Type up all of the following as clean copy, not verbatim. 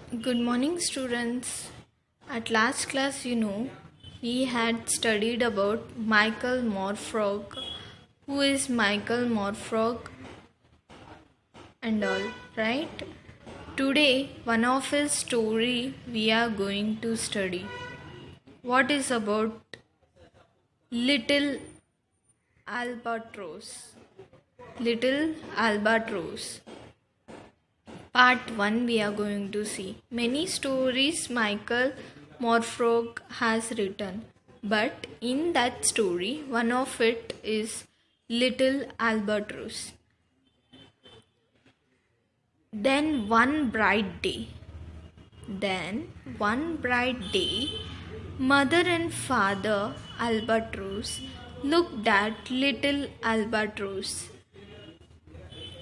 Good morning, students. At last class, we had studied about Michael Morfrog. Who is Michael Morfrog and all, right? Today, one of his story we are going to study. What is about Little Albatross? Little Albatross. Part 1 we are going to see. Many stories Michael Morfrog has written, but in that story, one of it is Little Albatross. Then one bright day, mother and father Albatross looked at Little Albatross.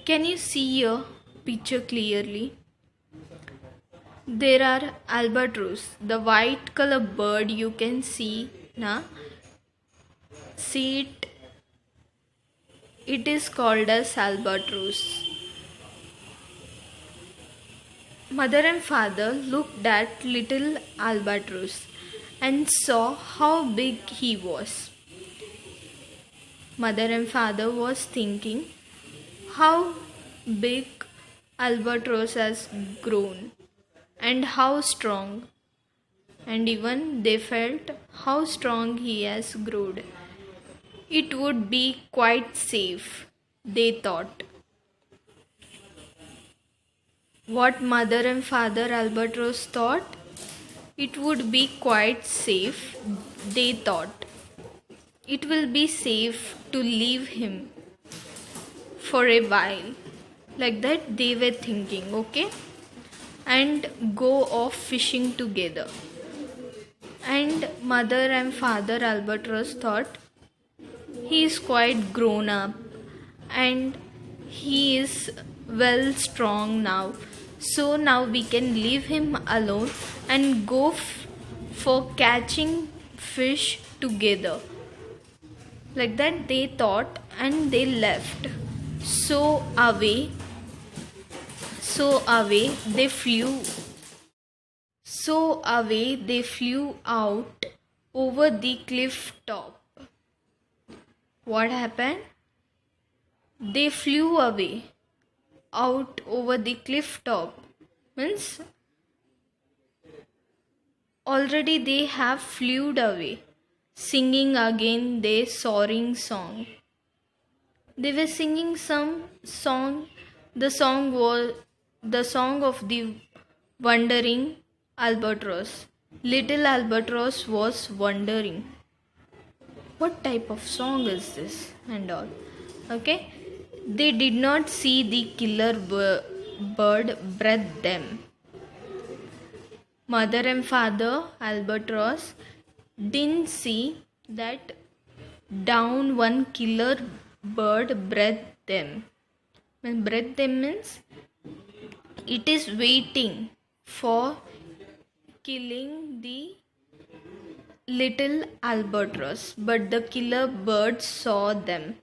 Can you see your picture clearly? There are albatross, the white color bird you can see now. See it. It is called as albatross. Mother and father looked at little albatross and saw how big he was. Mother and father was thinking how big albatross has grown and how strong, and even they felt how strong he has grown. It would be quite safe, they thought. What mother and father albatross thought? It would be quite safe, they thought. It will be safe to leave him for a while. Like that they were thinking, okay? And go off fishing together. And mother and father albatross thought he is quite grown up and he is well strong now. So now we can leave him alone and go for catching fish together. Like that they thought and they left. So away they flew. So away they flew out over the cliff top. What happened? They flew away out over the cliff top. Means already they have flew away, singing again their soaring song. They were singing some song. The song was the song of the wandering albatross. Little albatross was wondering, what type of song is this and all. Okay, they did not see the killer bird breathe them. Mother and father albatross didn't see that down one killer bird breathe them. When breathe them means it is waiting for killing the little albatross, but the killer bird saw them.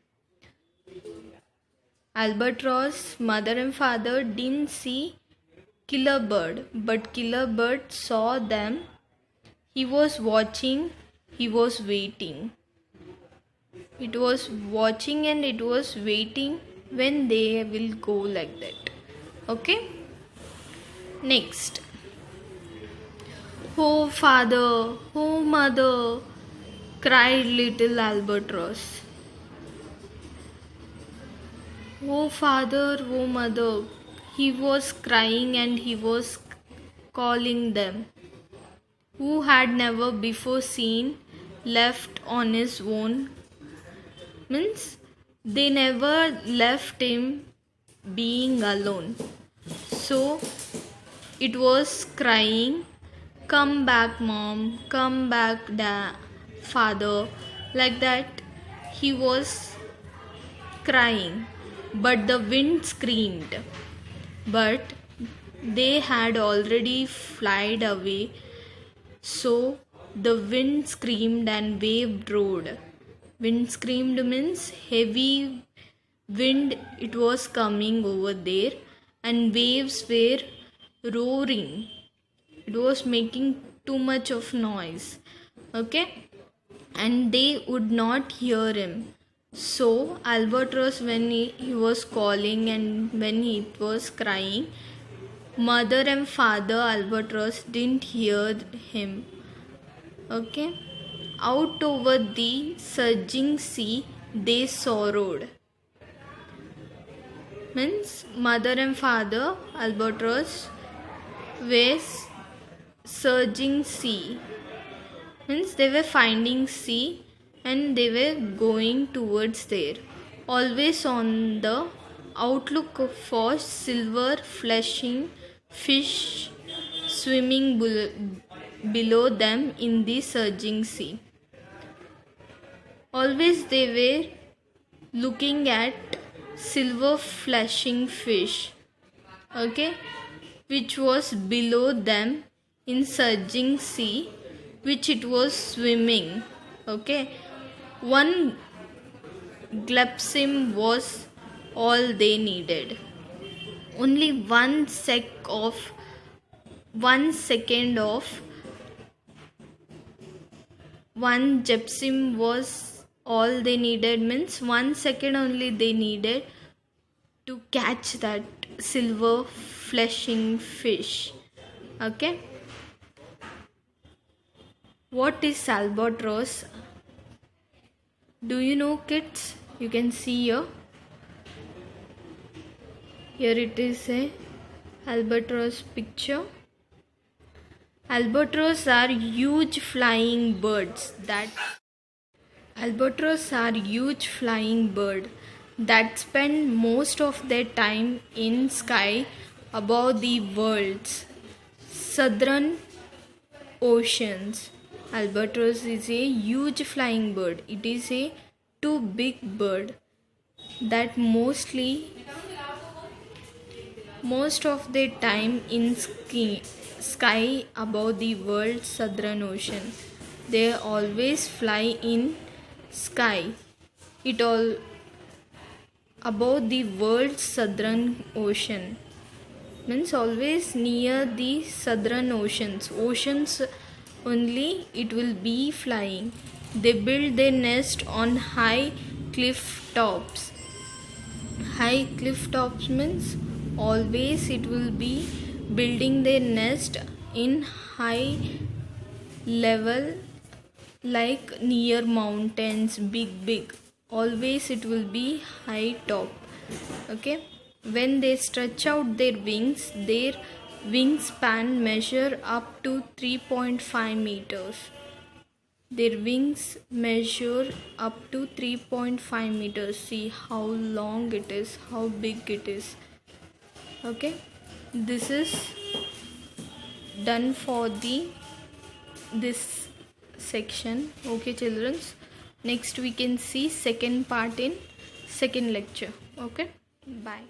Albatross, mother and father didn't see killer bird, but killer bird saw them. He was watching, he was waiting. It was watching and it was waiting when they will go like that. Okay? Next. Oh father, oh mother, cried little albatross. Oh father, oh mother, he was crying and he was calling them, who had never before seen left on his own. Means they never left him being alone. So it was crying, come back mom, come back father. Like that he was crying. But the wind screamed. But they had already flied away. So the wind screamed and wave roared. Wind screamed means heavy wind, it was coming over there, and waves were roaring It was making too much of noise. Okay, and they would not hear him. So Albatross, when he was calling and when he was crying, mother and father Albatross didn't hear him. Okay, out over the surging sea they sorrowed. Means mother and father Albatross were surging sea. Means they were finding sea and they were going towards there, always on the outlook for silver flashing fish swimming below them in the surging sea. Always they were looking at silver flashing fish, okay, which was below them in surging sea, which it was swimming. Okay, one glimpse was all they needed. Only 1 second of one gypsum was all they needed. Means 1 second only they needed to catch that silver flashing fish. Okay, what is albatross? Do you know, kids? You can see here. Here it is a albatross picture. Albatross are huge flying birds that spend most of their time in sky above the world's southern oceans. Albatross is a huge flying bird. It is a too big bird that most of their time in sky above the world's southern ocean. They always fly in sky. It all above the world's southern ocean. Means always near the southern oceans only it will be flying. They build their nest on high cliff tops. High cliff tops means always it will be building their nest in high level, like near mountains, big. Always it will be high top. Okay, when they stretch out their wingspan measure up to 3.5 meters. Their wings measure up to 3.5 meters. See how long it is, how big it is. Okay, this is done for this section. Okay, children. Next we can see second part in second lecture. Okay, bye.